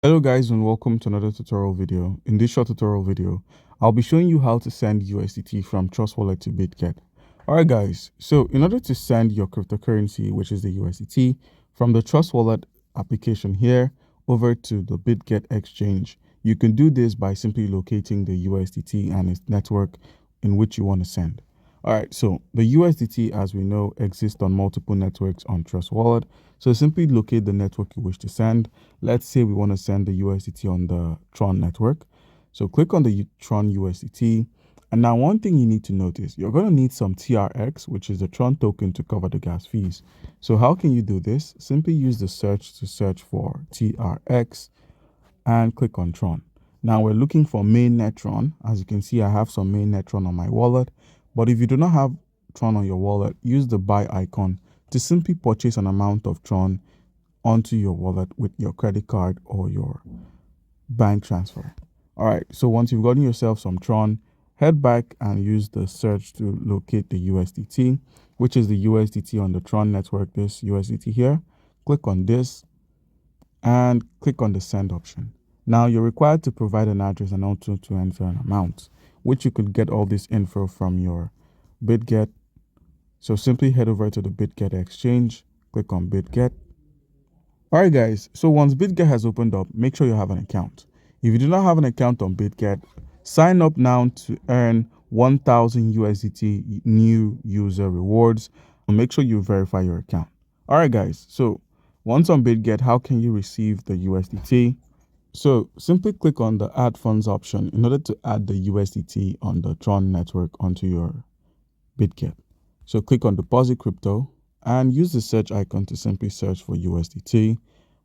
Hello guys and welcome to another tutorial video. In this short tutorial video, I'll be showing you how to send USDT from Trust Wallet to Bitget. Alright guys, so in order to send your cryptocurrency, which is the USDT, from the Trust Wallet application here over to the Bitget exchange, you can do this by simply locating the USDT and its network in which you want to send. Alright, so the USDT, as we know, exists on multiple networks on Trust Wallet. So simply locate the network you wish to send. Let's say we want to send the USDT on the Tron network. So click on the Tron USDT. And now one thing you need to notice, you're going to need some TRX, which is the Tron token, to cover the gas fees. So how can you do this? Simply use the search to search for TRX and click on Tron. Now we're looking for mainnet Tron. As you can see, I have some mainnet Tron on my wallet. But if you do not have Tron on your wallet, use the buy icon to simply purchase an amount of Tron onto your wallet with your credit card or your bank transfer. All right, so once you've gotten yourself some Tron, head back and use the search to locate the USDT, which is the USDT on the Tron network, this USDT here. Click on this and click on the send option. Now you're required to provide an address and also to enter an amount, which you could get all this info from your Bitget. So simply head over to the Bitget exchange, click on Bitget. Alright guys, so once Bitget has opened up, make sure you have an account. If you do not have an account on Bitget, sign up now to earn 1000 USDT new user rewards, and make sure you verify your account. Alright guys, so once on Bitget, how can you receive the USDT? So simply click on the add funds option in order to add the USDT on the Tron network onto your Bitget. So click on deposit crypto and use the search icon to simply search for USDT.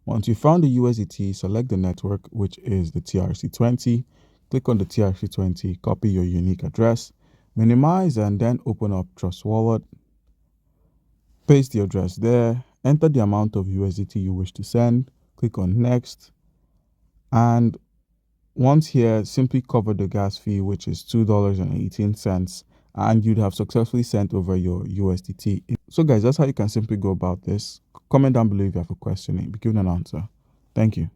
Once you found the USDT, select the network, which is the TRC20. Click on the TRC20, copy your unique address, minimize and then open up Trust Wallet. Paste the address there, enter the amount of USDT you wish to send, click on next. And once here, simply cover the gas fee, which is $2.18, and you'd have successfully sent over your USDT. So guys, that's how you can simply go about this. Comment down below if you have a question and be given an answer. Thank you.